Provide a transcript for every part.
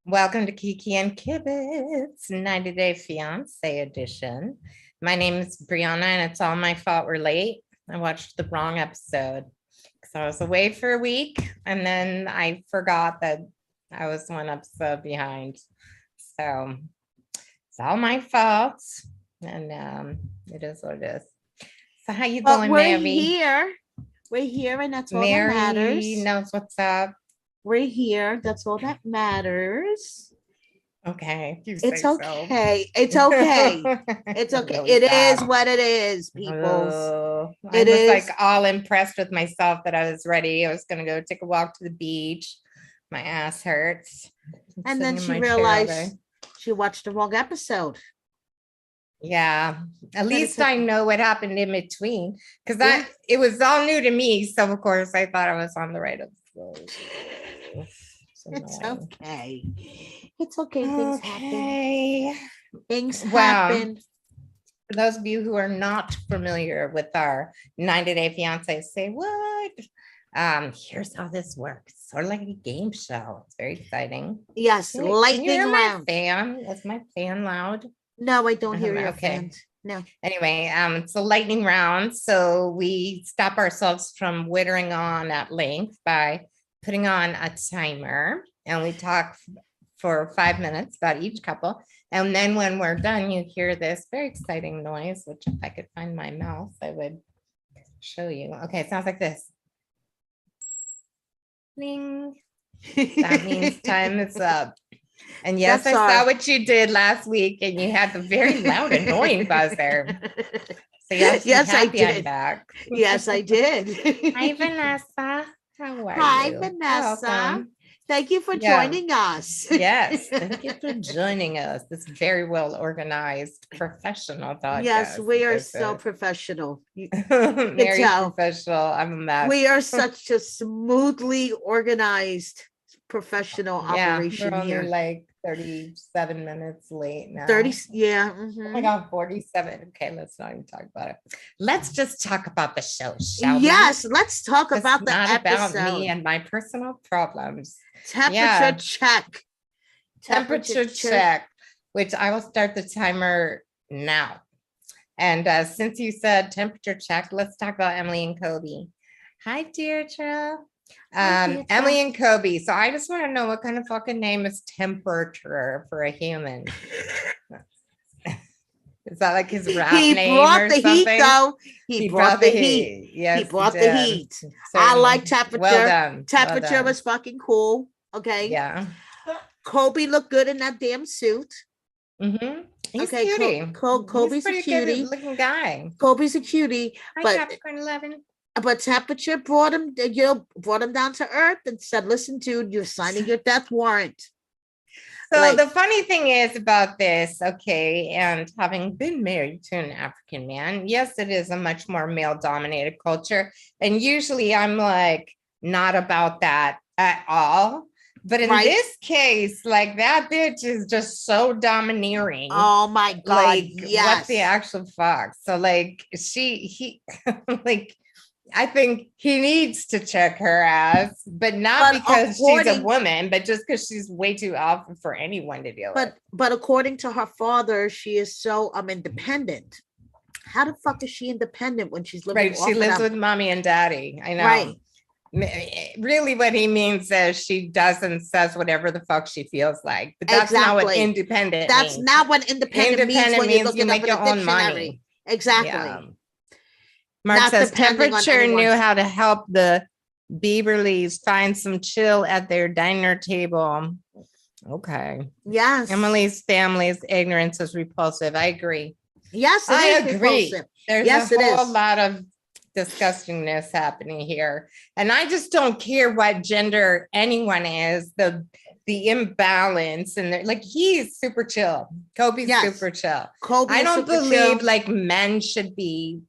Welcome to Kiki and Kibit's 90 Day Fiancé edition. My name is Brianna, and it's all my fault we're late. I watched the wrong episode because I was away for a week, and then I forgot that I was one episode behind. So it's all my fault, and it is what it is. So how you But doing, we're Mary? here. We're here, and that's all that Mary matters. knows what's up. We're here. That's all that matters. Okay, you It's say okay. so. It's okay. It's okay. Really It bad. is what it is, peoples. I It was is. like all impressed with myself that I was ready. I was going to go take a walk to the beach. My ass hurts. And then Sitting in she my chair all day. realized she watched the wrong episode. Yeah, at But least it's I okay. know what happened in between because Yeah. it was all new to me. So of course I thought I was on the right episode. It's okay. It's okay. Things happen. Okay. Things Wow. happen. For those of you who are not familiar with our 90 Day Fiancé, say what? Here's how this works. Sort of like a game show. It's very exciting. Yes, Can you lightning hear round. my fan? Is my fan loud? No, I don't hear your Okay. fans. No. Anyway, it's a lightning round. So we stop ourselves from wittering on at length by putting on a timer, and we talk for 5 minutes about each couple. And then when we're done, you hear this very exciting noise, which if I could find my mouse, I would show you. Okay, it sounds like this. Ding. That means time is up. And yes, That's I saw our- what you did last week, and you had the very loud, annoying buzzer. So Yes, I I'm did. back. Yes, I did. Hi, Vanessa. How are Hi, you? Vanessa. Welcome. Thank you for Yeah. joining us. Yes, thank you for joining us. This very well organized professional podcast. Yes, we are This so is. professional. Very tell. professional. I'm a mess. We are such a smoothly organized professional Yeah, operation we're only here. like 37 minutes late now. 30, yeah. Oh my God, 47. Okay, let's not even talk about it. Let's just talk about the show, shall we? Yes, let's talk It's about the not episode. about me and my personal problems. Temperature check. Temperature check, which I will start the timer now. And since you said temperature check, let's talk about Emily and Kobe. Hi, Deirdre. Deirdre. Emily and Kobe. So I just want to know what kind of fucking name is temperature for a human? Is that like his rap He name brought or the something? heat, though. He brought the heat. Yes, He brought the did. heat. I Certainly. like temperature. Well done. Temperature Well done. was fucking cool. Okay. Yeah. Kobe looked good in that damn suit. Mm-hmm. He's Okay, cutie. Kobe's He's a cutie. good looking guy. Kobe's a cutie. Hi, But Capricorn 11. but temperature brought him, brought him down to earth and said, "Listen, dude, you're signing your death warrant." So Like- the funny thing is about this, okay, and having been married to an African man, yes, it is a much more male-dominated culture. And usually I'm like not about that at all. But in Right. this case, like that bitch is just so domineering. Oh my God! Like Yes. what the actual fuck? So like he like I think he needs to check her ass, but not But because she's a according- woman, but just because she's way too alpha for anyone to deal with. But according to her father, she is so independent. How the fuck is she independent when she's living? Right, she lives with mommy and daddy. I know. Right. Really, what he means is she does and says whatever the fuck she feels like, but that's not what Exactly. independent. That's means. not what independent means when you look you it up make in your the own dictionary. money. Exactly. Yeah. Mark Not says depending on temperature knew anyone. how to help the Bieberleys find some chill at their diner table. Okay. Yes. Emily's family's ignorance is repulsive. I agree. Yes, it I is agree. repulsive. There's Yes, a it whole is. lot of disgustingness happening here. And I just don't care what gender anyone is, the imbalance and like he's super chill. Kobe's Yes. super chill. Kobe I is don't super believe chill. like men should be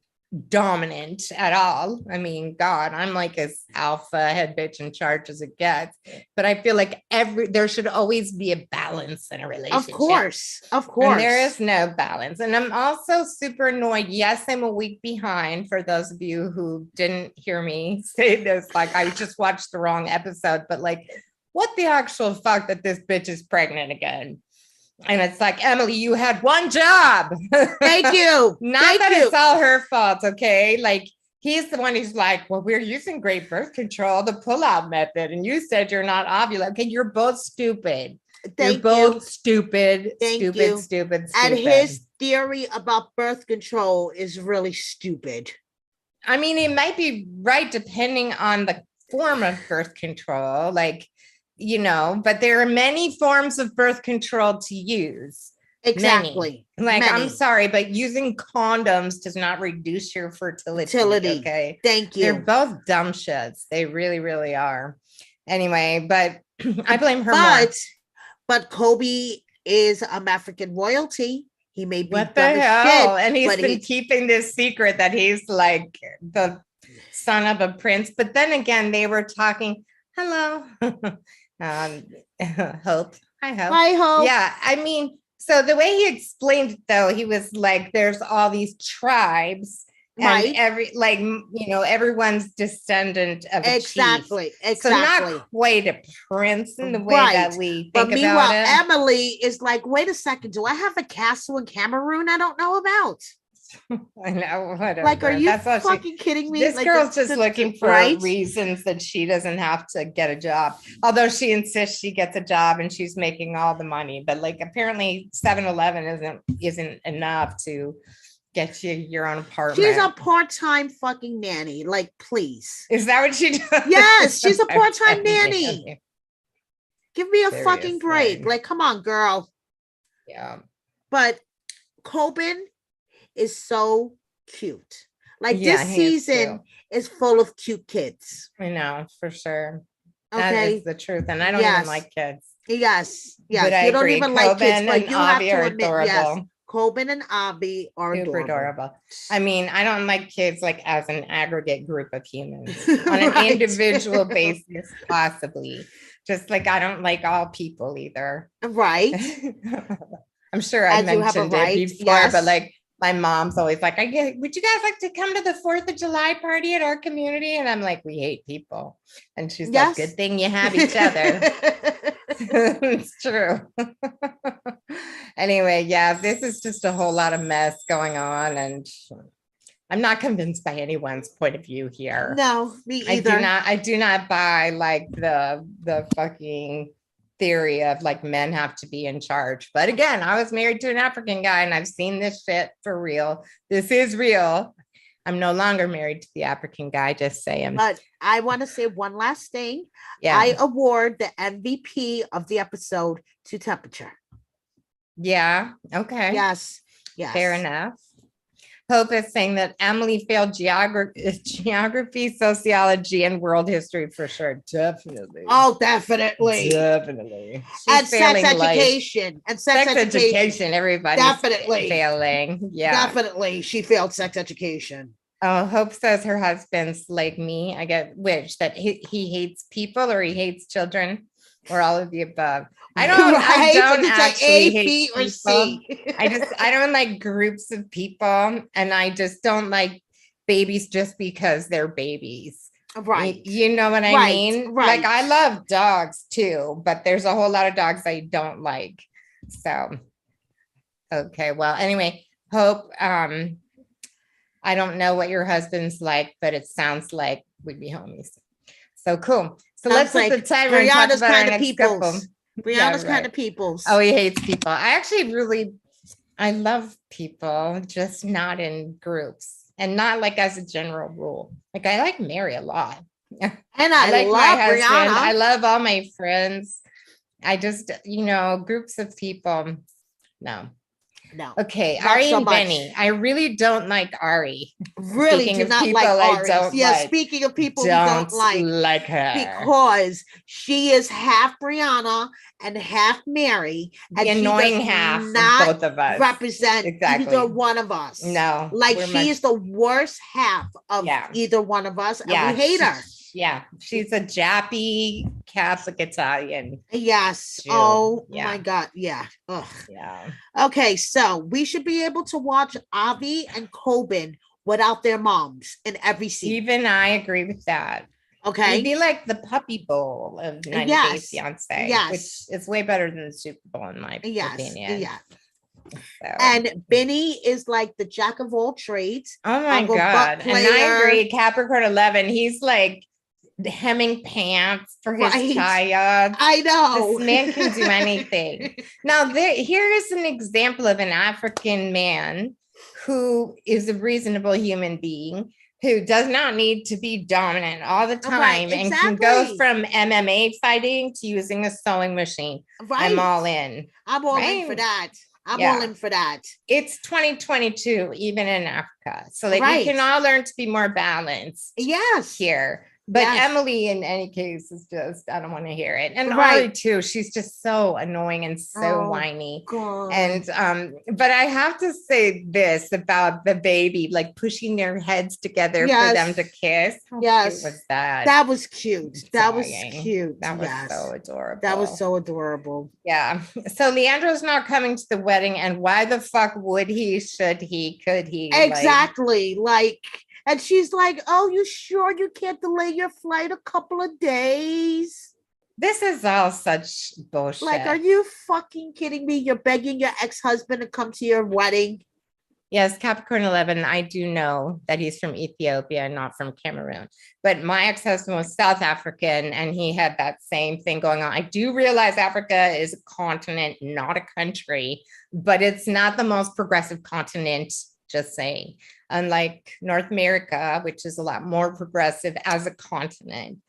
dominant at all. I mean, God, I'm like as alpha head bitch in charge as it gets. But I feel like there should always be a balance in a relationship. Of course. And there is no balance. And I'm also super annoyed. Yes, I'm a week behind for those of you who didn't hear me say this. Like I just watched the wrong episode, but like what the actual fuck that this bitch is pregnant again. And it's like, Emily, you had one job. Thank you. Not that it's all her fault, okay? Like, he's the one who's like, well, we're using great birth control, the pull-out method. And you said you're not ovulating. Okay, you're both stupid. You're both stupid. Stupid. And his theory about birth control is really stupid. I mean, it might be right depending on the form of birth control, like, you know, but there are many forms of birth control to use. Exactly. Like, I'm sorry, but using condoms does not reduce your fertility. Okay. Thank you. They're both dumb shits. They really, really are. Anyway, but I blame her more. But Kobe is African royalty. He may be what the hell, shit, and he's been keeping this secret that he's like the son of a prince. But then again, they were talking. Hello, Hope. Hi, Hope. Yeah, I mean, so the way he explained it, though, he was like, "There's all these tribes." Right. And everyone's descendant of a chief. Exactly. So not quite a prince in the way that we think about it. Emily is like, wait a second, do I have a castle in Cameroon I don't know about? I know, whatever. Like, are you fucking kidding me? This girl's just looking for reasons that she doesn't have to get a job. Although she insists she gets a job and she's making all the money. But like, apparently 7-Eleven isn't enough to get you your own apartment. She's a part-time fucking nanny. Like, please. Is that what she does? Yes, she's a part-time nanny. Give me a fucking break. Like, come on, girl. Yeah. But Coben is so cute. Like, this season is full of cute kids. I know, for sure. Okay. That is the truth. And I don't even like kids. Yes. But you don't even like kids, but you have to admit, adorable. yes. Coben and Avi are adorable. I mean, I don't like kids like as an aggregate group of humans on an individual basis, possibly. Just like I don't like all people either. Right. I'm sure I mentioned it before, but like my mom's always like, would you guys like to come to the 4th of July party at our community? And I'm like, we hate people. And she's like, good thing you have each other. It's true. Anyway, yeah, this is just a whole lot of mess going on. And I'm not convinced by anyone's point of view here. No, me either. I do not buy like the fucking theory of like men have to be in charge. But again, I was married to an African guy and I've seen this shit for real. This is real. I'm no longer married to the African guy, just saying. But I want to say one last thing. Yeah. I award the MVP of the episode to Temperature. Yeah. Okay. Yes. Fair enough. Hope is saying that Emily failed geography, sociology, and world history for sure. Definitely. Oh, definitely. Definitely. And sex education. And sex education. Everybody's definitely failing. Yeah. Definitely. She failed sex education. Oh, Hope says her husband's like me. I get which, that he hates people or he hates children or all of the above. I don't actually hate B, or people. C. I don't like groups of people, and I just don't like babies just because they're babies. Right. You know what I mean? Right. Like I love dogs too, but there's a whole lot of dogs I don't like. So, okay. Well, anyway, Hope, I don't know what your husband's like, but it sounds like we'd be homies. So cool. So let's put the timer and talk about our next couple. Brianna's kind of peoples. Oh, he hates people. I love people, just not in groups and not like as a general rule. Like I like Mary a lot. And I like love my husband. Brianna. I love all my friends. I just, groups of people. No. Okay, Ari and Benny. I really don't like Ari. Really do not like Ari. Yeah, speaking of people who don't like her. Because she is half Brianna and half Mary. And the annoying half of both of us. Represent either one of us. No. Like she is the worst half of either one of us. And we hate her. Yeah, she's a Jappy Catholic Italian. Yes. Jew. Oh my God. Yeah. Ugh. Yeah. Okay, so we should be able to watch Avi and Coben without their moms in every scene. Even I agree with that. Okay. You'd be like the Puppy Bowl of 90 Day Fiancé, which is way better than the Super Bowl in my opinion. Yeah. So. And Benny is like the jack of all trades. Oh my God. And I agree. Capricorn 11, he's like hemming pants for his child. I know. This man can do anything. Now, here is an example of an African man who is a reasonable human being who does not need to be dominant all the time and can go from MMA fighting to using a sewing machine. I'm all in. I'm all in for that. I'm all in for that. It's 2022, even in Africa. So like we can all learn to be more balanced. Yes. Here. But Emily, in any case, is just, I don't want to hear it. And Ari, too, she's just so annoying and so whiny. God. And, but I have to say this about the baby, like pushing their heads together for them to kiss. How cute was that? That was cute. That was cute. That was so adorable. That was so adorable. Yeah. So Leandro's not coming to the wedding. And why the fuck would he, should he, could he? Exactly. And she's like, oh, you sure you can't delay your flight a couple of days? This is all such bullshit. Like, are you fucking kidding me? You're begging your ex-husband to come to your wedding? Yes, Capricorn 11, I do know that he's from Ethiopia and not from Cameroon. But my ex-husband was South African, and he had that same thing going on. I do realize Africa is a continent, not a country, but it's not the most progressive continent, just saying. Unlike North America, which is a lot more progressive as a continent.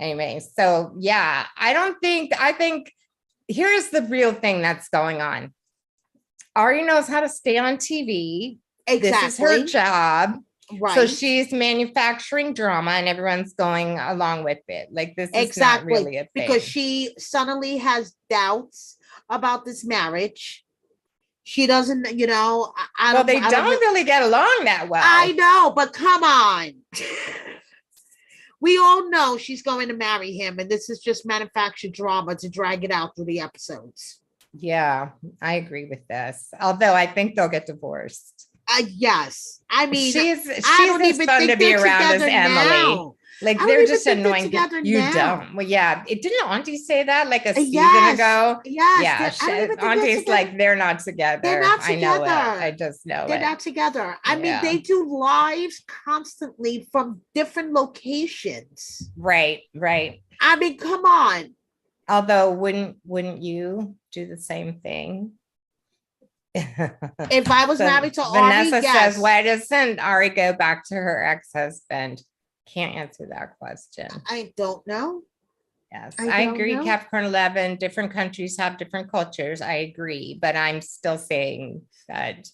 Anyway, so yeah, I think here's the real thing that's going on. Ari knows how to stay on TV. Exactly. This is her job. Right. So she's manufacturing drama and everyone's going along with it. Like this is not really a thing. Because she suddenly has doubts about this marriage. She doesn't, they don't really get along that well. I know, but come on. We all know she's going to marry him, and this is just manufactured drama to drag it out through the episodes. Yeah, I agree with this. Although I think they'll get divorced. Yes. I mean, she's as fun to be around as Emily. Now. Like they're just annoying. You don't. Well, yeah. Didn't Auntie say that like a season ago? Yes. Yeah. Auntie's like they're not together. They're not together. I know it. I just know they're not together. I mean, they do lives constantly from different locations. Right. I mean, come on. Although, wouldn't you do the same thing? If I was married to Ari, Vanessa says, why doesn't Ari go back to her ex-husband? Can't answer that question. I don't know. Yes, I agree. Capricorn 11, different countries have different cultures. I agree, but I'm still saying that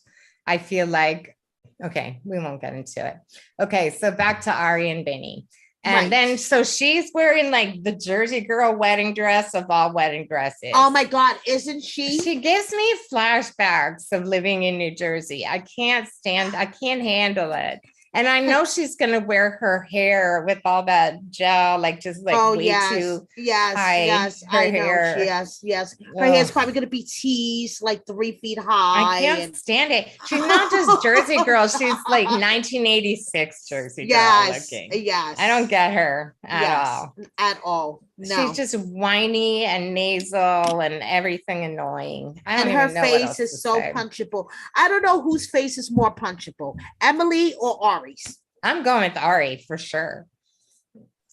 I feel like, okay, we won't get into it. Okay, so back to Ari and Benny. And then, so she's wearing like the Jersey girl wedding dress of all wedding dresses. Oh my God, isn't she? She gives me flashbacks of living in New Jersey. I can't handle it. And I know she's going to wear her hair with all that gel, like just like way too high. Yes, I know. Yes. Her hair's probably going to be teased like 3 feet high. I can't stand it. She's not just Jersey girl. She's like 1986 Jersey girl looking. Yes. I don't get her at all. No. She's just whiny and nasal and everything annoying. And her face is so punchable. I don't know whose face is more punchable, Emily or Ari's. I'm going with Ari for sure.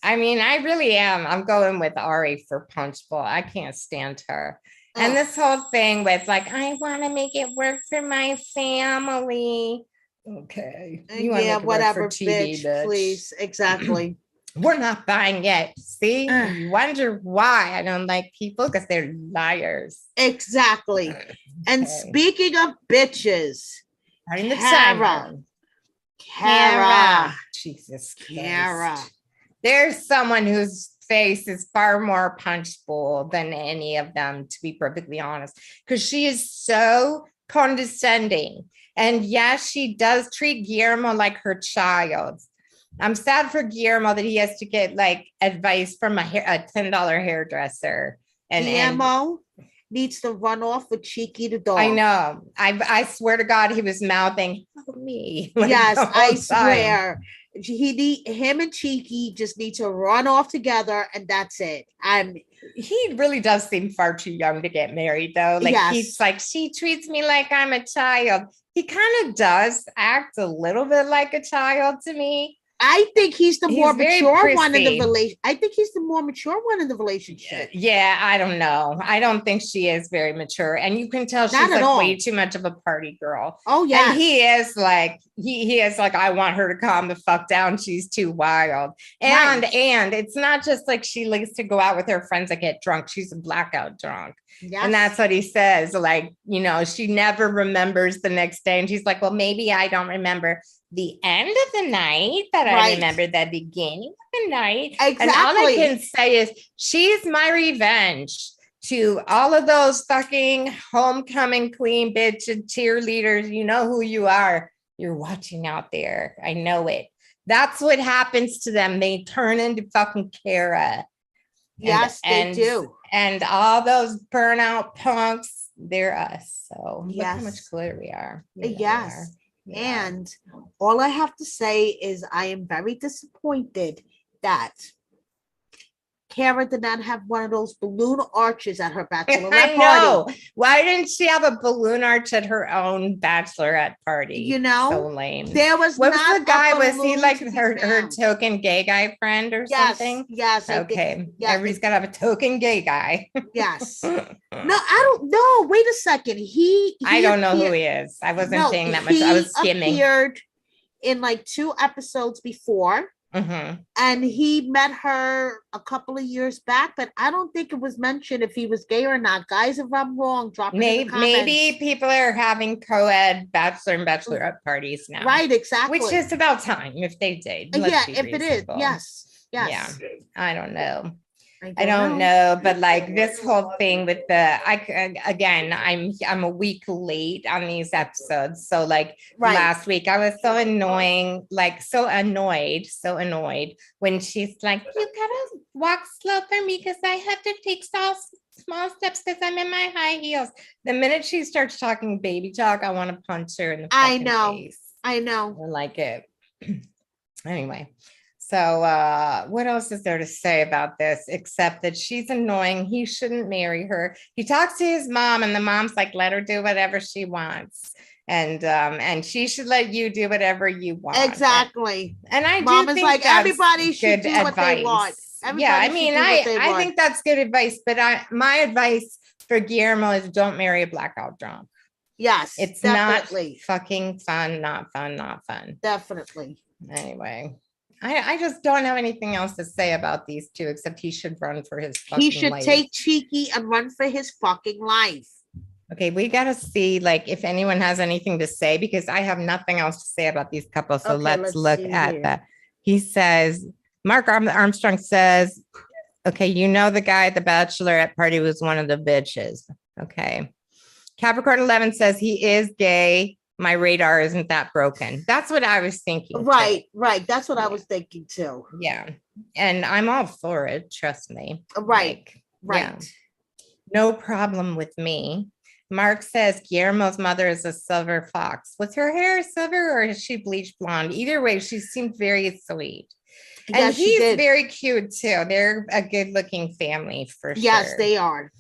I mean, I really am. I'm going with Ari for punchable. I can't stand her. And this whole thing with like, I want to make it work for my family. Okay. Whatever, bitch, please. Exactly. We're not buying it. See, you wonder why I don't like people because they're liars. Exactly. Okay. And speaking of bitches, Kara. Jesus Christ. Kara. There's someone whose face is far more punchable than any of them, to be perfectly honest, because she is so condescending. And yes, she does treat Guillermo like her child. I'm sad for Guillermo that he has to get like advice from a $10 hairdresser. And Guillermo needs to run off with Cheeky the dog. I know. I swear to God, he was mouthing, "Help me." Like, yes, I swear. him and Cheeky just need to run off together, and that's it. He really does seem far too young to get married, though. Like, yes. He's like, she treats me like I'm a child. He kind of does act a little bit like a child to me. I think he's the more mature one in the relation. I think he's the more mature one in the relationship. Yeah, I don't know. I don't think she is very mature, and you can tell she's like way too much of a party girl. Oh yeah, and he is like he is like, I want her to calm the fuck down. She's too wild, and it's not just like she likes to go out with her friends and get drunk. She's a blackout drunk. Yes. And that's what he says. Like, she never remembers the next day. And she's like, well, maybe I don't remember the end of the night, but I remember the beginning of the night. Exactly. And all I can say is she's my revenge to all of those fucking homecoming queen bitch and cheerleaders. You know who you are. You're watching out there. I know it. That's what happens to them. They turn into fucking Kara. Yes, they do. And all those burnout punks, they're us. So look how much cooler we are. Yes. And all I have to say is I am very disappointed that Kara did not have one of those balloon arches at her bachelorette party. Why didn't she have a balloon arch at her own bachelorette party? So lame. There was what was the guy? Was he like her token gay guy friend or something? Yes. Okay. Everybody's got to have a token gay guy. Yes. No, I don't know. Wait a second. I don't know who he is. I wasn't paying that much. I was skimming. He appeared in like 2 episodes before. Mm-hmm. And he met her a couple of years back, but I don't think it was mentioned if he was gay or not. Guys, if I'm wrong, drop it in the comments. Maybe people are having co-ed bachelor and bachelorette parties now. Right, exactly. Which is about time if they did. If it is, yes. Yeah, I don't know. I don't know, but like this whole thing with I'm a week late on these episodes. So like last week I was so annoying, like so annoyed when she's like, you gotta walk slow for me because I have to take small steps because I'm in my high heels. The minute she starts talking baby talk, I want to punch her in the fucking face. I know. I like it. Anyway. So what else is there to say about this except that she's annoying? He shouldn't marry her. He talks to his mom and the mom's like, let her do whatever she wants. And she should let you do whatever you want. Exactly. And I Mom do is think like, everybody should do what they want. I think that's good advice. But my advice for Guillermo is don't marry a blackout drunk. Yes, it's definitely. Not fucking fun. Not fun. Definitely. Anyway. I just don't have anything else to say about these two, except he should run for his fucking life. He should take Cheeky and run for his fucking life. Okay, we got to see like if anyone has anything to say, because I have nothing else to say about these couples. So let's look at that. He says, Mark Armstrong says, okay, the guy at the bachelorette party was one of the bitches. Okay. Capricorn 11 says he is gay. My radar isn't that broken. That's what I was thinking. Right. That's what I was thinking too. Yeah. And I'm all for it. Trust me. Right. Yeah. No problem with me. Mark says Guillermo's mother is a silver fox. Was her hair silver or is she bleached blonde? Either way, she seemed very sweet. And he's very cute too. They're a good looking family for sure. Yes, they are.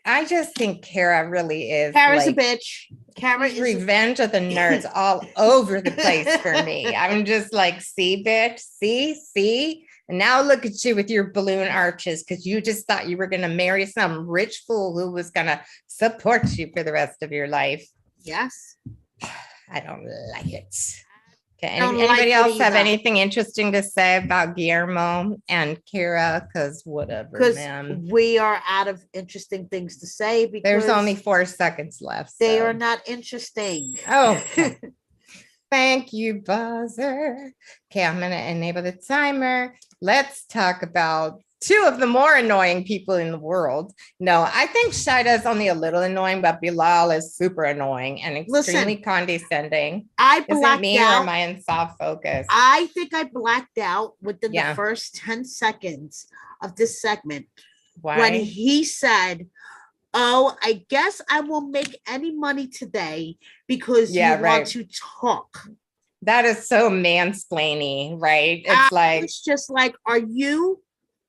I just think Kara really is. Kara's a bitch. Kara is revenge of the nerds all over the place for me. I'm just like, see, bitch, see. And now look at you with your balloon arches because you just thought you were going to marry some rich fool who was going to support you for the rest of your life. Yes. I don't like it. Okay. Anybody else have anything interesting to say about Guillermo and Kara? Because whatever, man. We are out of interesting things to say because there's only 4 seconds left. They are not interesting. Oh, okay. Thank you, buzzer. Okay, I'm going to enable the timer. Let's talk about 2 of the more annoying people in the world. No, I think Shaeeda is only a little annoying, but Bilal is super annoying and extremely condescending. I blacked out. Or am I in soft focus? I think I blacked out within the first 10 seconds of this segment. Why? When he said, oh, I guess I won't make any money today because you want to talk. That is so mansplaining, right? It's like, it's just like, are you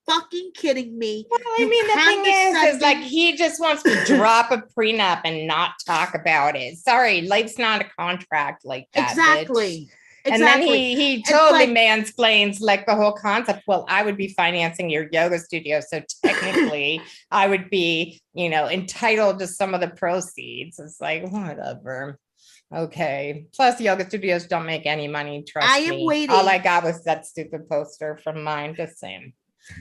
fucking kidding me? well, I You mean, the thing is like condescending- he just wants to drop a prenup and not talk about it. Sorry, life's not a contract like that. exactly. Bitch. And then he It's totally like- mansplains like the whole concept. Well, I would be financing your yoga studio, so technically I would be, entitled to some of the proceeds. It's like, whatever. Okay. Plus, yoga studios don't make any money. Trust I am me. waiting. All I got was that stupid poster from mine. The same.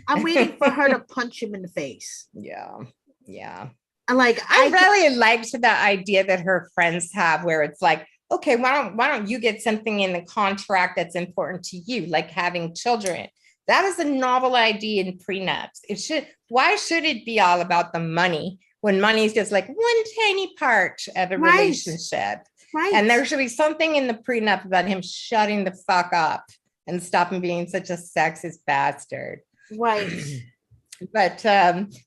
I'm waiting for her to punch him in the face. Yeah. Yeah. And like, I really liked the idea that her friends have where it's like, okay, why don't you get something in the contract that's important to you, like having children? That is a novel idea in prenups. Why should it be all about the money when money is just like one tiny part of a relationship? Right. And there should be something in the prenup about him shutting the fuck up and stopping being such a sexist bastard. Right. But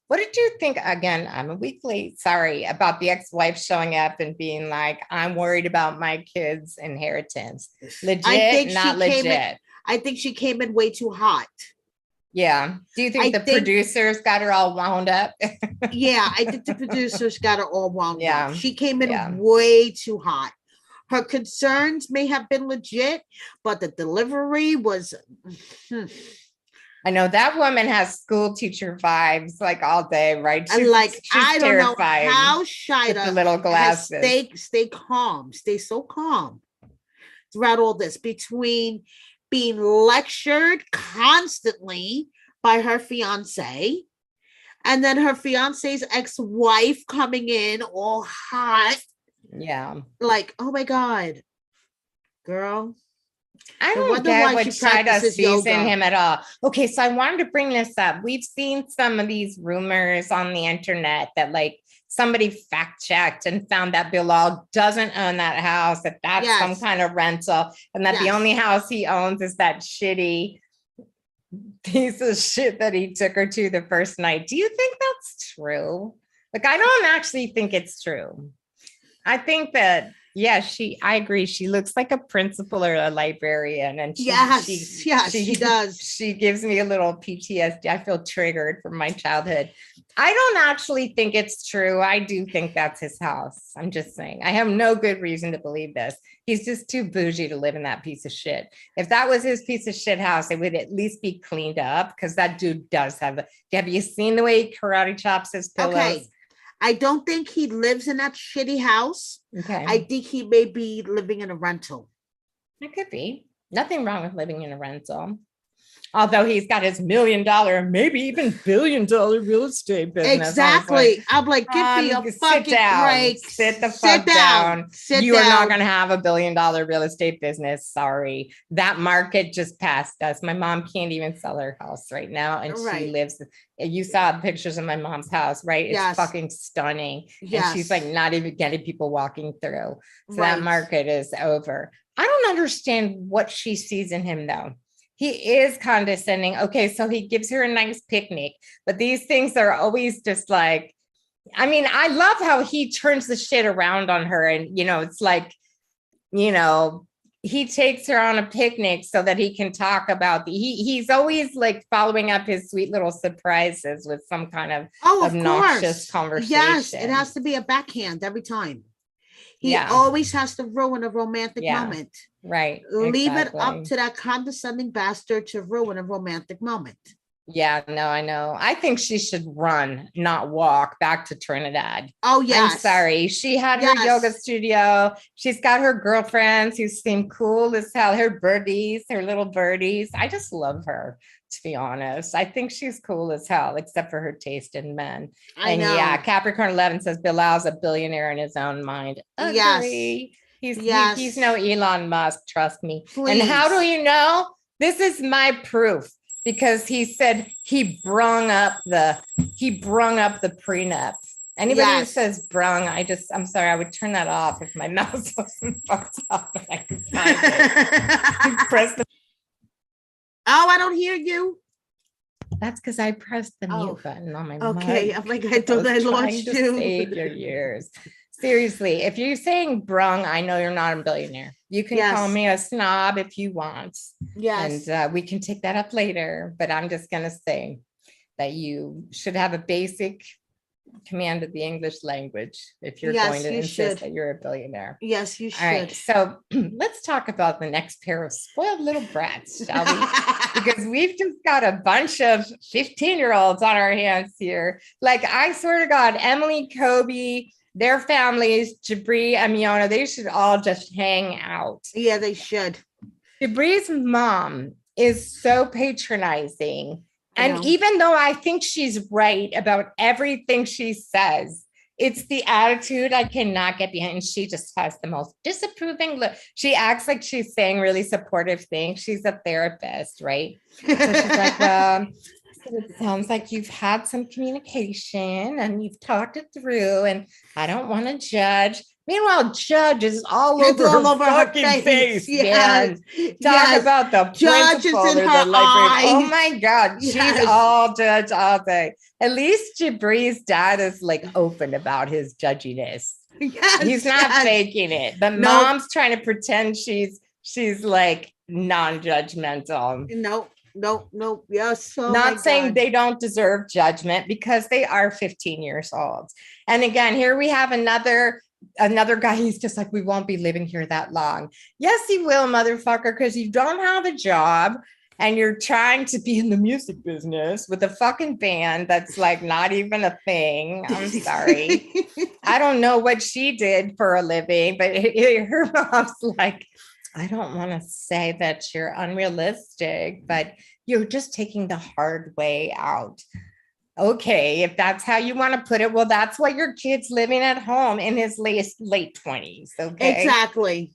what did you think? Again, I'm a week late. Sorry about the ex-wife showing up and being like, I'm worried about my kids' inheritance. Legit, not legit. I think she came in way too hot. Yeah. Do you think the producers got her all wound up? Yeah, I think the producers got her all wound up. She came in way too hot. Her concerns may have been legit, but the delivery was... I know that woman has school teacher vibes like all day, right? She's I don't know how Shaeeda the little glasses. Stay calm, stay so calm throughout all this, between being lectured constantly by her fiance, and then her fiance's ex-wife coming in all hot. Yeah. Like, oh my God, girl. I don't get what Shaeeda sees in him at all. Okay, so I wanted to bring this up. We've seen some of these rumors on the internet that like somebody fact checked and found that Bilal doesn't own that house, that that's some kind of rental, and that the only house he owns is that shitty piece of shit that he took her to the first night. Do you think that's true? Like, I don't actually think it's true. I think that, I agree. She looks like a principal or a librarian. And she does. She gives me a little PTSD. I feel triggered from my childhood. I don't actually think it's true. I do think that's his house. I'm just saying. I have no good reason to believe this. He's just too bougie to live in that piece of shit. If that was his piece of shit house, it would at least be cleaned up, because that dude does have you seen the way he karate chops his pillows? Okay. I don't think he lives in that shitty house. Okay. I think he may be living in a rental. It could be. Nothing wrong with living in a rental. Although he's got his $1 million, maybe even $1 billion real estate business. Exactly. I'm like, give me a fucking break. Sit the fuck down. You are not going to have $1 billion real estate business. Sorry. That market just passed us. My mom can't even sell her house right now. And she lives, you saw pictures of my mom's house, right? It's fucking stunning. And she's like not even getting people walking through. So that market is over. I don't understand what she sees in him though. He is condescending. Okay, so he gives her a nice picnic, but these things are always just like, I mean, I love how he turns the shit around on her. And, it's like, he takes her on a picnic so that he can talk about he's always like following up his sweet little surprises with some kind of obnoxious conversation. Yes, it has to be a backhand every time. He always has to ruin a romantic moment. Right. Leave it up to that condescending bastard to ruin a romantic moment. Yeah, no, I know. I think she should run, not walk back to Trinidad. Oh, yes. I'm sorry. She had her yoga studio. She's got her girlfriends who seem cool as hell. Her little birdies. I just love her, to be honest. I think she's cool as hell, except for her taste in men. I know. Yeah, Capricorn 11 says Bilal's a billionaire in his own mind. Agree. Yes. He's no Elon Musk, trust me. Please. And how do you know? This is my proof. Because he said he brung up the prenup. Anybody who says brung, I'm sorry, I would turn that off if my mouse wasn't fucked up. But I could find it. Press the. Oh, I don't hear you. That's because I pressed the mute button on my mic. Okay, I'm like, I thought I lost you. Save your years. Seriously, if you're saying brung, I know you're not a billionaire. You can call Yes. me a snob if you want. Yes. And we can take that up later. But I'm just going to say that you should have a basic command of the English language if you're going Yes, to you insist should. that you're a billionaire. Yes, you All right. should. So let's talk about the next pair of spoiled little brats, shall we? Because we've just got a bunch of 15-year-olds on our hands here. Like, I swear to God, Emily, Kobe, their families, Jibri and Miona, they should all just hang out. Yeah, they should. Jibri's mom is so patronizing. I And know. even though I think she's right about everything she says, it's the attitude I cannot get behind. She just has the most disapproving look. She acts like she's saying really supportive things. She's a therapist, right? So she's like, well, so it sounds like you've had some communication and you've talked it through, and I don't want to judge. Meanwhile, Judge is all It's over all her over her fucking face. face, Yes. man. Talk Yes. about the Judge is principal in or her the librarian. Oh eyes. my God, she's Yes. all Judge all day. At least Jibri's dad is like open about his judginess. Yes. He's not yes. faking it. But Nope. mom's trying to pretend she's like non-judgmental. Nope. Yes. Oh Not my saying God. they don't deserve judgment, because they are 15 years old. And again, here we have another guy. He's just like, we won't be living here that long. Yes, he will, motherfucker, because you don't have a job and you're trying to be in the music business with a fucking band that's like not even a thing. I'm sorry. I don't know what she did for a living, but her mom's like, I don't want to say that you're unrealistic, but you're just taking the hard way out. Okay, if that's how you want to put it, well, that's what your kid's living at home in his late 20s. Okay. Exactly.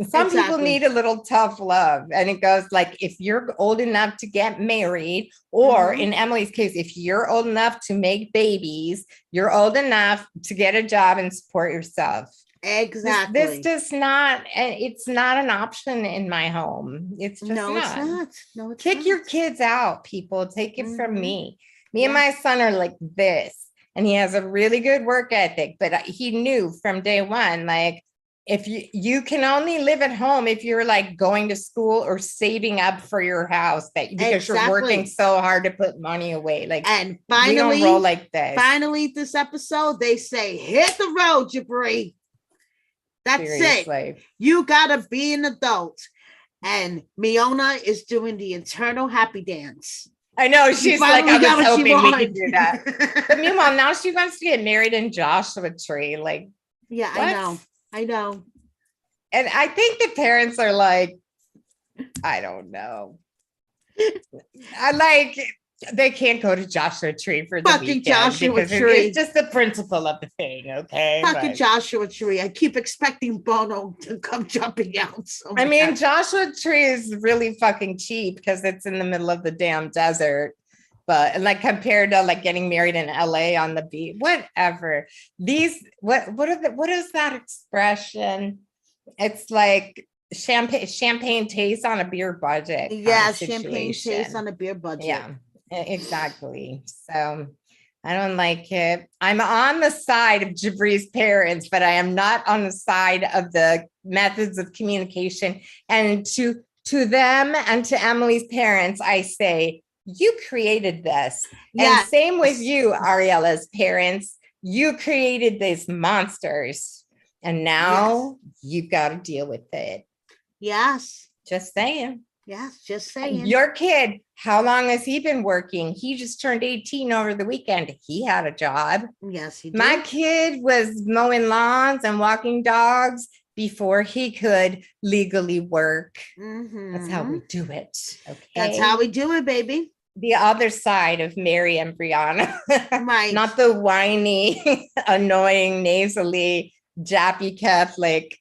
Some people need a little tough love. And it goes like, if you're old enough to get married, or in Emily's case, if you're old enough to make babies, you're old enough to get a job and support yourself. Exactly. This does not, it's not an option in my home. It's just No, not. it's not. No, it's Kick not. your kids out, people. Take it from me. Me and Yeah. my son are like this, and he has a really good work ethic, but he knew from day one, like, if you can only live at home if you're like going to school or saving up for your house, that because you're working so hard to put money away. Like, and we finally, don't roll like this. Finally, this episode, they say, hit the road, Jibri. That's Seriously. it. You gotta be an adult. And Miona is doing the eternal happy dance. I know, she's like, I was hoping we could do that. But meanwhile, now she wants to get married in Joshua Tree. Like, yeah, what? I know. And I think the parents are like, I don't know. They can't go to Joshua Tree for the fucking weekend Joshua because Tree. it's just the principle of the thing, okay? Fucking Joshua Tree. I keep expecting Bono to come jumping out. So I mean, Joshua Tree is really fucking cheap because it's in the middle of the damn desert. But and like compared to like getting married in LA on the beach, whatever. What is that expression? It's like champagne tastes on a beer budget. Yeah, champagne tastes on a beer budget. Yeah, exactly. So I don't like it. I'm on the side of Jibri's parents, but I am not on the side of the methods of communication. And to them and to Emily's parents, I say, you created this. Yes. And same with you, Ariella's parents. You created these monsters. And now you've got to deal with it. Yes. Just saying. Yes, just saying. Your kid, how long has he been working? He just turned 18 over the weekend. He had a job. Yes, he did. My kid was mowing lawns and walking dogs before he could legally work. That's how we do it. Okay. That's how we do it, baby. The other side of Mary and Brianna. Right. Not the whiny, annoying, nasally, jappy Catholic,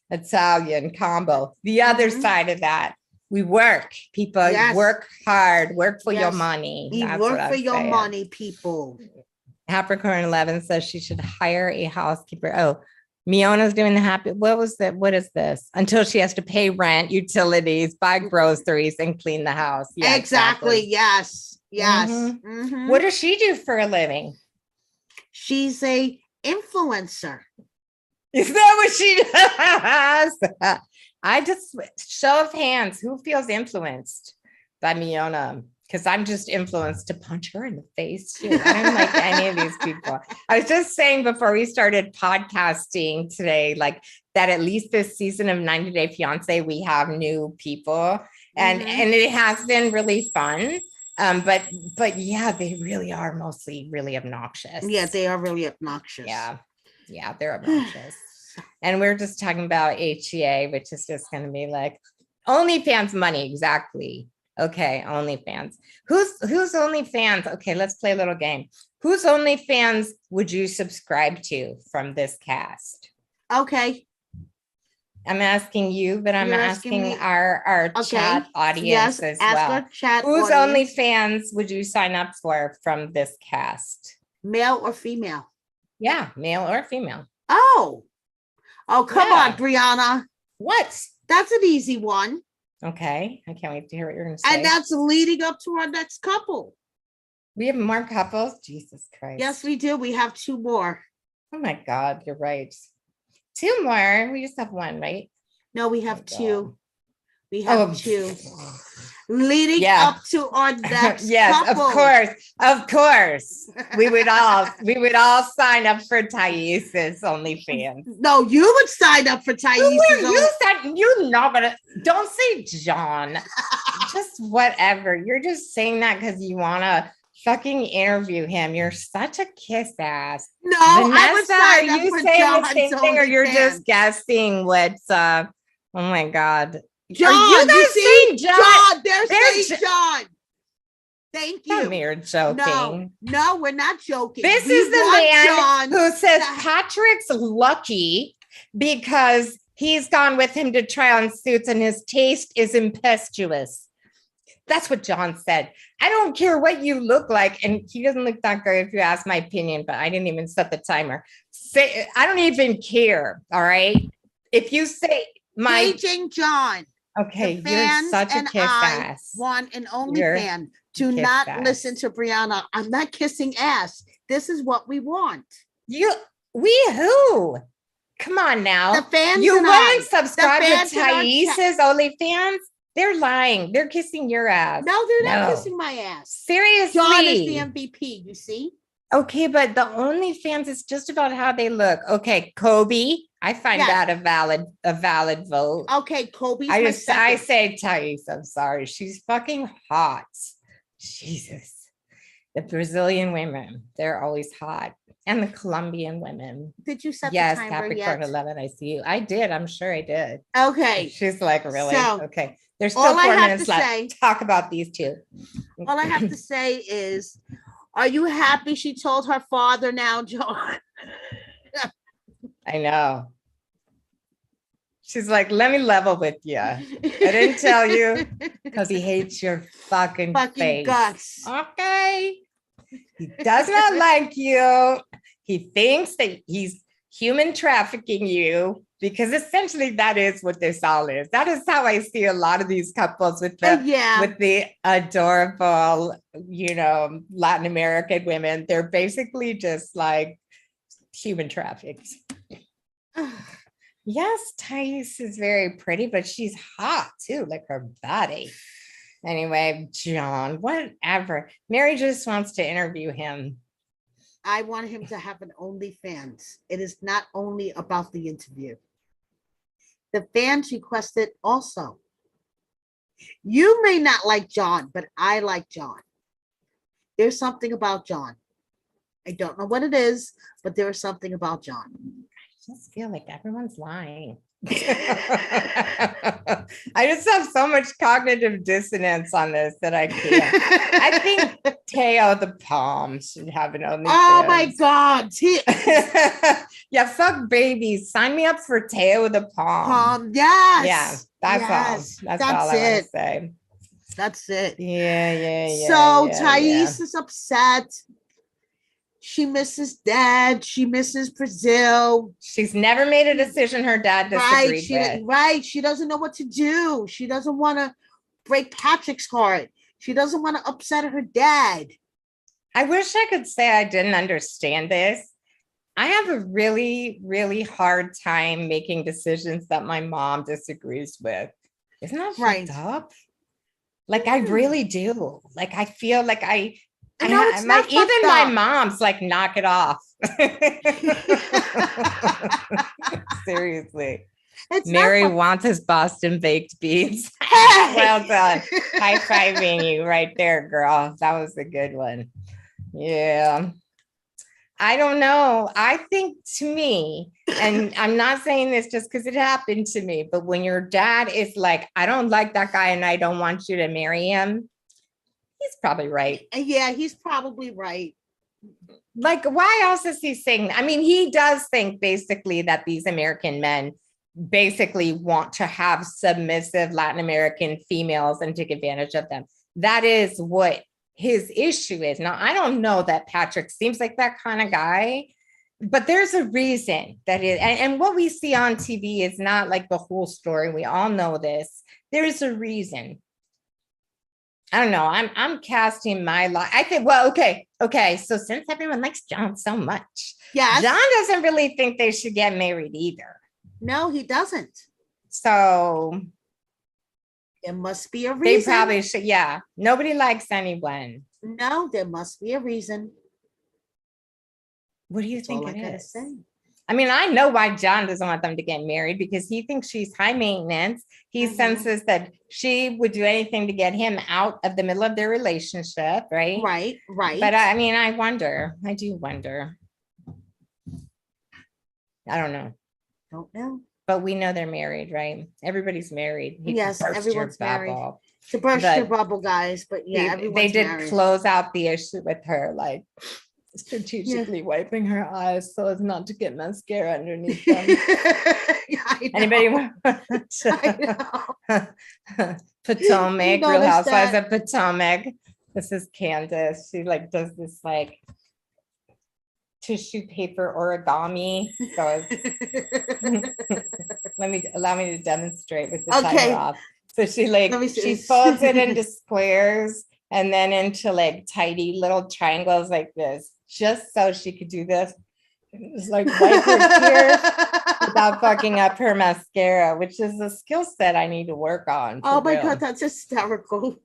Italian combo. The other side of that. We work, people. Work hard. Work for your money. You work for your money, people. Capricorn 11 says she should hire a housekeeper. Oh, Miona's doing the happy. What was that? What is this? Until she has to pay rent, utilities, buy groceries, and clean the house. Yeah, exactly. Yes. What does she do for a living? She's a influencer. Is that what she does? I just, show of hands, who feels influenced by Miona? Because I'm just influenced to punch her in the face too. I don't like any of these people. I was just saying before we started podcasting today, like that at least this season of 90 Day Fiancé, we have new people, and it has been really fun. But yeah, they really are mostly really obnoxious. Yeah, they are really obnoxious. Yeah, they're obnoxious. And we're just talking about HEA, which is just going to be like OnlyFans money. Exactly. Okay, OnlyFans. Who's OnlyFans? Okay, let's play a little game. Whose OnlyFans would you subscribe to from this cast? Okay. I'm asking you, but I'm asking our Okay. chat audience as well. Our chat Whose audience. OnlyFans would you sign up for from this cast? Male or female? Yeah, male or female. Oh, come on, Brianna. What? That's an easy one. Okay, I can't wait to hear what you're going to say. And that's leading up to our next couple. We have more couples? Jesus Christ. Yes, we do. We have 2 more. Oh my God, you're right. 2 more. We just have 1, right? No, we have 2. We have 2. Leading up to our next couple. Of course. We would all sign up for Thais's OnlyFans. No, you would sign up for Thais's. You know, but don't say John. Just whatever. You're just saying that because you want to fucking interview him. You're such a kiss ass. No, Vanessa, I would sign up you for saying John's the same thing, or you're OnlyFans. just guessing what's oh my God. John, you see? John, they're saying John. Thank you. Tell me you're joking. No, we're not joking. This is the man who says Patrick's lucky because he's gone with him to try on suits and his taste is impetuous. That's what John said. I don't care what you look like. And he doesn't look that great if you ask my opinion, but I didn't even set the timer. I don't even care. All right. If you say Paging John. Okay, you're such a kiss ass. Want an OnlyFans. Do not listen to Brianna. I'm not kissing ass. This is what we want. Who? Come on now. The fans. You wouldn't subscribe to Thais's OnlyFans? They're lying. They're kissing your ass. No, they're not kissing my ass. Seriously. John is the MVP, you see? Okay, but the OnlyFans is just about how they look. Okay, Kobe. I find that a valid vote. Okay, Kobe. I say Thais. I'm sorry. She's fucking hot. Jesus. The Brazilian women, they're always hot. And the Colombian women. Did you set the timer Capricorn yet? 11, I see you. I did. I'm sure I did. Okay. She's like, really? So, okay. There's still 4 minutes left. Talk about these 2. All I have to say is, are you happy she told her father now, John? I know. She's like, let me level with you. I didn't tell you because he hates your fucking face. Guts. Okay. He does not like you. He thinks that he's human trafficking you because essentially that is what this all is. That is how I see a lot of these couples with the adorable, Latin American women. They're basically just like human trafficked. Yes, Thais is very pretty, but she's hot too, like her body. Anyway, John, whatever. Mary just wants to interview him. I want him to have an OnlyFans. It is not only about the interview. The fans requested also. You may not like John, but I like John. There's something about John. I don't know what it is, but there is something about John. I just feel like everyone's lying. I just have so much cognitive dissonance on this that I can't. I think Teo the Palm should have an OnlyFans. Oh my God. Yeah, fuck babies. Sign me up for Teo the Palm. Yes. Yeah, that's all. That's all I want to say. That's it. Yeah. So Thais is upset. She misses dad. She misses Brazil. She's never made a decision her dad disagreed with. Right. She doesn't know what to do. She doesn't want to break Patrick's heart. She doesn't want to upset her dad. I wish I could say I didn't understand this, I have a really, really hard time making decisions that my mom disagrees with. Isn't that Right. fucked up? Like I really do. Like I feel like No, it's my not even fucked my up. mom's like knock it off. Seriously. It's not Mary fucked. wants his Boston baked beans. Hey! Well done. High fiving you right there, girl. That was a good one. Yeah. I don't know. I think to me, and I'm not saying this just because it happened to me, but when your dad is like, I don't like that guy and I don't want you to marry him, he's probably right. Yeah, he's probably right. Like, why else is he saying? I mean, he does think basically that these American men basically want to have submissive Latin American females and take advantage of them. That is what his issue is. Now, I don't know that Patrick seems like that kind of guy, but there's a reason that it, and what we see on TV is not like the whole story. We all know this. There's a reason. I don't know. I'm casting my life. I think, well, okay. So since everyone likes John so much, Yes. John doesn't really think they should get married either. No, he doesn't. So there must be a reason. They probably should. Yeah. Nobody likes anyone. No, there must be a reason. What do you think it is? Say. I mean, I know why John doesn't want them to get married because he thinks she's high maintenance. He senses that she would do anything to get him out of the middle of their relationship, right? Right. But I mean, I do wonder. I don't know. Don't know. But we know they're married, right? Everybody's married. Yes, everyone's married. To burst But your bubble, guys. But yeah, they did married. Close out the issue with her, like strategically wiping her eyes so as not to get mascara underneath them. Anybody want Potomac, Real Housewives of Potomac. This is Candace. She like does this like tissue paper origami. So allow me to demonstrate with the timer off. So she folds it into squares and then into like tidy little triangles like this, just so she could do this. It's like wipe her tears without fucking up her mascara, which is a skill set I need to work on. Oh my God, that's hysterical.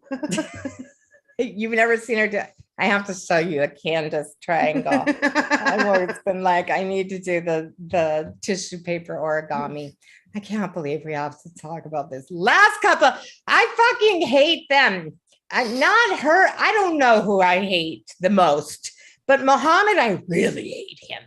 You've never seen her do. I have to show you a Candace triangle. I've always been like, I need to do the tissue paper origami. I can't believe we have to talk about this last couple. I fucking hate them. I'm not her. I don't know who I hate the most, but Mohamed, I really hate him.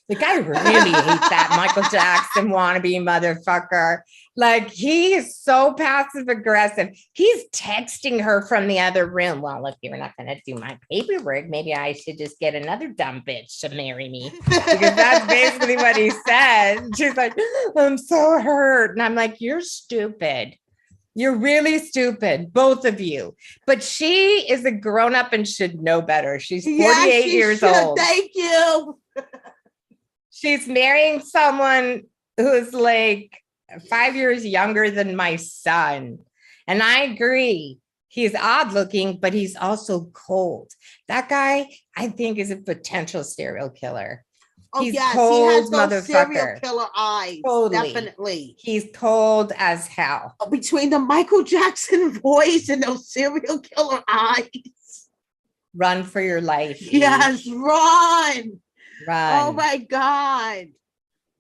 Like, I really hate that Michael Jackson wannabe motherfucker. Like, he is so passive aggressive. He's texting her from the other room. Well, if you're not going to do my paperwork, maybe I should just get another dumb bitch to marry me. Because that's basically what he said. She's like, I'm so hurt. And I'm like, you're stupid. You're really stupid, both of you. But she is a grown up and should know better. She's 48 years old. Thank you. She's marrying someone who's like 5 years younger than my son. And I agree. He's odd looking, but he's also cold. That guy, I think, is a potential serial killer. Oh, he's yes, cold, he has those motherfucker. Serial killer eyes. Totally. Definitely. He's cold as hell. Between the Michael Jackson voice and those serial killer eyes. Run for your life. Yes, run. Run. Oh my God.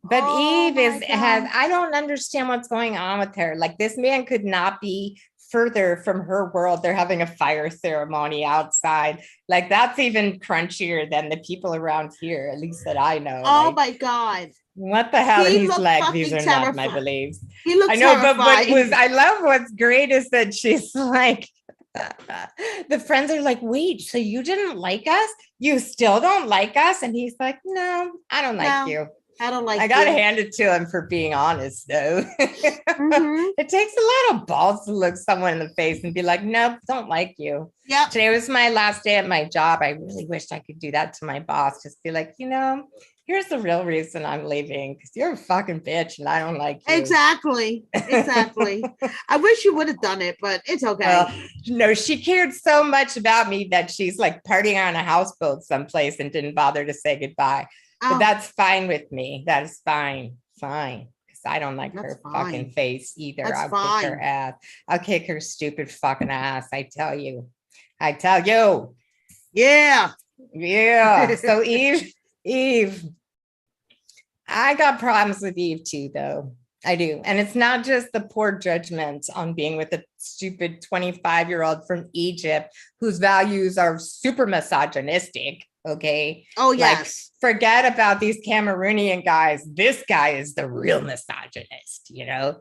But Yve has, I don't understand what's going on with her. Like, this man could not be further from her world. They're having a fire ceremony outside. Like, that's even crunchier than the people around here, at least that I know. Oh like, my God. What the hell? And he's like, these are not my beliefs. He looks I know, terrified. but I love what's great is that she's like, the friends are like, wait, so you didn't like us? You still don't like us? And he's like, no, I don't like you. I don't like I gotta hand it to him for being honest, though. It takes a lot of balls to look someone in the face and be like, nope, don't like you. Yeah. Today was my last day at my job. I really wished I could do that to my boss. Just be like, here's the real reason I'm leaving, because you're a fucking bitch and I don't like you. Exactly. I wish you would have done it, but it's okay. Well, no, she cared so much about me that she's like partying on a houseboat someplace and didn't bother to say goodbye. But that's fine with me. That is fine. Fine. Because I don't like That's her fine. fucking face either. That's I'll kick her fine. ass. I'll kick her stupid fucking ass. I tell you. I tell you. Yeah. Yeah. So Eve, I got problems with Eve too, though. I do. And it's not just the poor judgment on being with a stupid 25-year-old from Egypt whose values are super misogynistic. Okay. Oh, Like, yes. forget about these Cameroonian guys. This guy is the real misogynist, you know?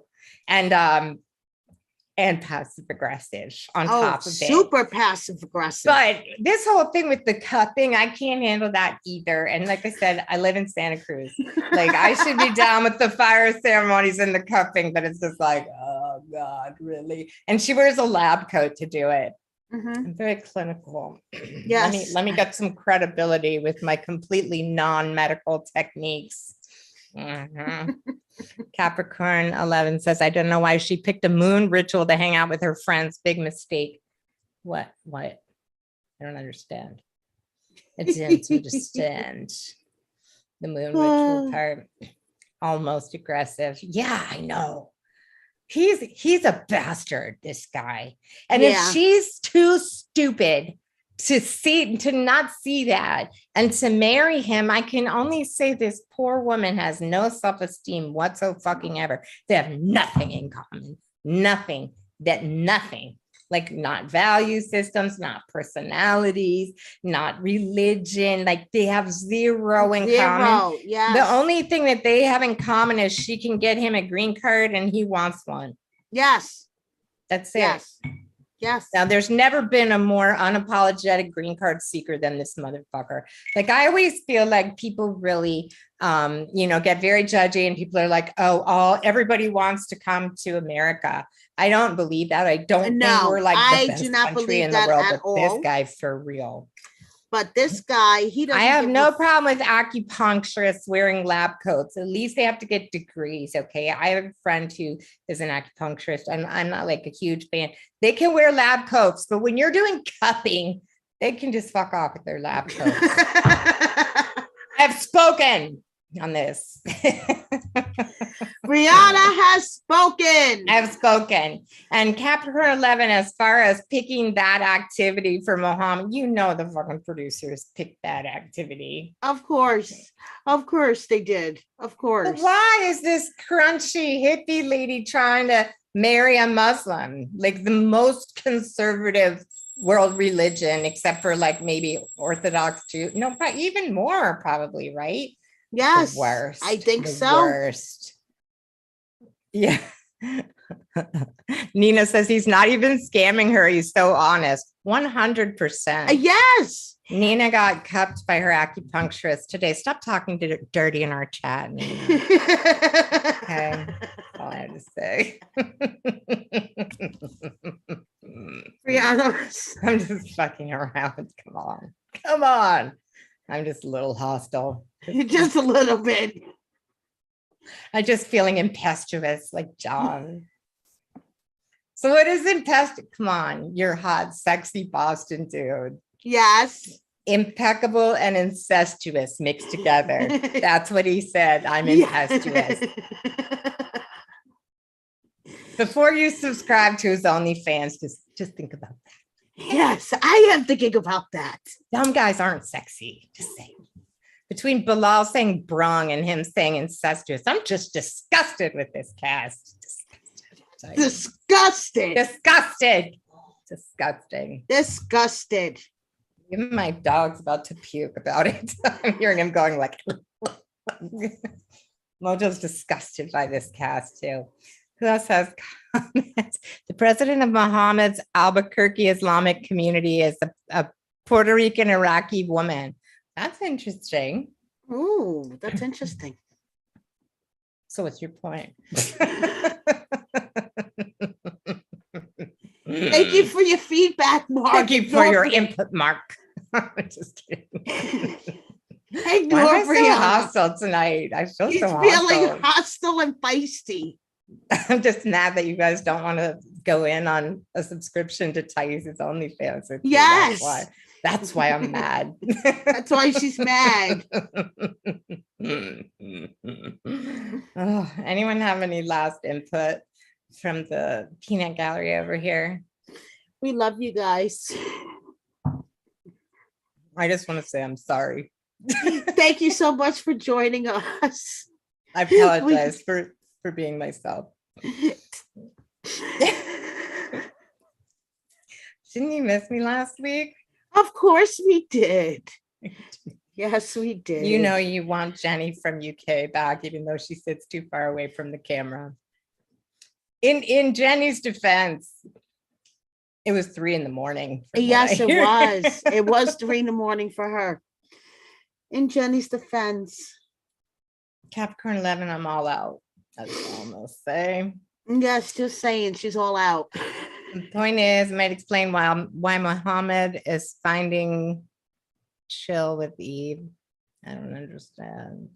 And passive aggressive on top of it. Super passive aggressive. But this whole thing with the cupping, I can't handle that either. And like I said, I live in Santa Cruz. Like, I should be down with the fire ceremonies and the cupping, but it's just like, oh God, really? And she wears a lab coat to do it. I'm very clinical. Yes. Let me get some credibility with my completely non-medical techniques. Capricorn 11 says, I don't know why she picked a moon ritual to hang out with her friends. Big mistake. What? I don't understand. I didn't understand the moon ritual part. Almost aggressive. Yeah, I know. He's a bastard, this guy. And if she's too stupid to not see that and to marry him, I can only say this poor woman has no self-esteem whatsoever. They have nothing in common. Nothing. Like, not value systems, not personalities, not religion. Like, they have zero in common. Yes. The only thing that they have in common is she can get him a green card and he wants one. Yes. That's it. Yes. Now, there's never been a more unapologetic green card seeker than this motherfucker. Like, I always feel like people really, get very judgy, and people are like, everybody wants to come to America. I don't believe that. I don't think we're like the best country in the world, but this guy for real. But this guy, he doesn't. I have no problem with acupuncturists wearing lab coats. At least they have to get degrees. Okay. I have a friend who is an acupuncturist, and I'm not like a huge fan. They can wear lab coats, but when you're doing cupping, they can just fuck off with their lab coats. I've spoken on this. Brianna has spoken. I've spoken. And Capricorn 11, as far as picking that activity for Mohamed, the fucking producers picked that activity. Of course they did. Of course. But why is this crunchy hippie lady trying to marry a Muslim? Like, the most conservative world religion, except for like maybe Orthodox Jew. No, even more probably, right? Yes. The worst. I think so. Worst. Yeah. Nina says he's not even scamming her. He's so honest. 100%. Yes. Nina got cupped by her acupuncturist today. Stop talking dirty in our chat, Nina. Okay. That's all I have to say. Brianna. I'm just fucking around. Come on. I'm just a little hostile. Just a little bit. I'm just feeling impetuous, like John. So what is impetuous? Come on, you're hot, sexy Boston dude. Yes. Impeccable and incestuous mixed together. That's what he said. I'm incestuous. Before you subscribe to his OnlyFans, just think about that. Yes, I am thinking about that. Some guys aren't sexy. Just saying. Between Bilal saying brung and him saying incestuous, I'm just disgusted with this cast. Disgusted. Disgusting. Even my dog's about to puke about it. I'm hearing him going like, Mojo's disgusted by this cast too. Who else has comments? The president of Mohammed's Albuquerque Islamic community is a Puerto Rican Iraqi woman. That's interesting. Ooh, that's interesting. So what's your point? Thank you for your feedback, Mark. Thank you for your input, Mark. Just kidding. Ignore Why am I so Brianna. hostile tonight? I feel He's so hostile. feeling hostile and feisty. I'm just mad that you guys don't want to go in on a subscription to Thais' OnlyFans. Yes. That's why. That's why I'm mad. That's why she's mad. Oh, anyone have any last input from the peanut gallery over here? We love you guys. I just want to say I'm sorry. Thank you so much for joining us. I apologize for being myself. Didn't you miss me last week? Of course we did. Yes, we did. You know you want Jenny from UK back, even though she sits too far away from the camera. In Jenny's defense, it was 3 a.m. Yes, it was. It was 3 a.m. for her. In Jenny's defense. Capricorn 11, I'm all out. That's all I'm gonna say. Yes, just saying she's all out. The point is, I might explain why Mohamed is finding chill with Yve. I don't understand.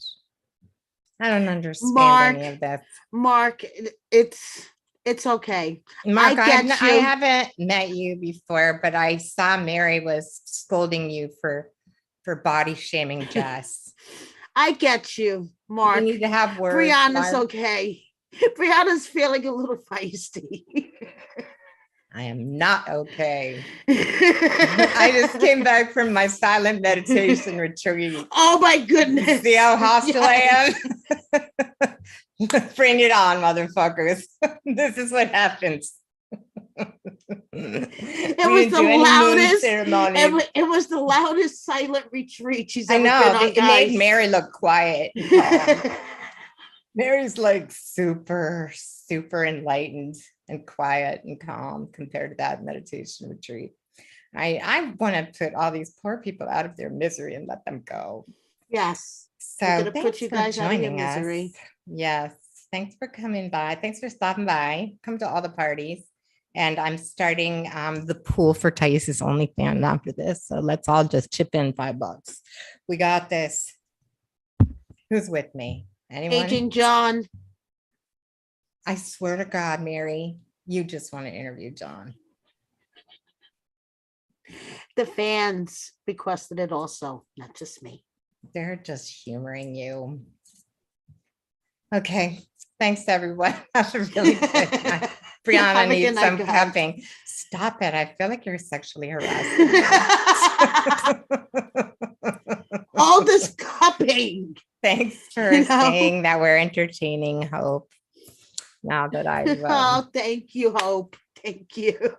Any of this. Mark, it's okay. Mark, I haven't met you before, but I saw Mary was scolding you for body shaming Jess. I get you, Mark. You need to have words. Brianna's okay. Brianna's feeling a little feisty. I am not okay. I just came back from my silent meditation retreat. Oh my goodness. See how hostile I am? Bring it on, motherfuckers. This is what happens. It was the loudest silent retreat she's ever been on, it made Mary look quiet. Mary's like super enlightened and quiet and calm compared to that meditation retreat. I want to put all these poor people out of their misery and let them go. Yes. So thanks put you guys for joining us. Misery. Yes. Thanks for coming by. Thanks for stopping by. Come to all the parties. And I'm starting the pool for Thais's OnlyFans after this. So let's all just chip in $5. We got this. Who's with me? Anyone? Agent John. I swear to God, Mary, you just want to interview John. The fans requested it also, not just me. They're just humoring you. Okay. Thanks, everyone. Have a really good night. Brianna needs some cupping. Stop it. I feel like you're sexually harassing. All this cupping. Thanks for saying that we're entertaining, Hope. Now that I've oh, thank you, Hope. Thank you.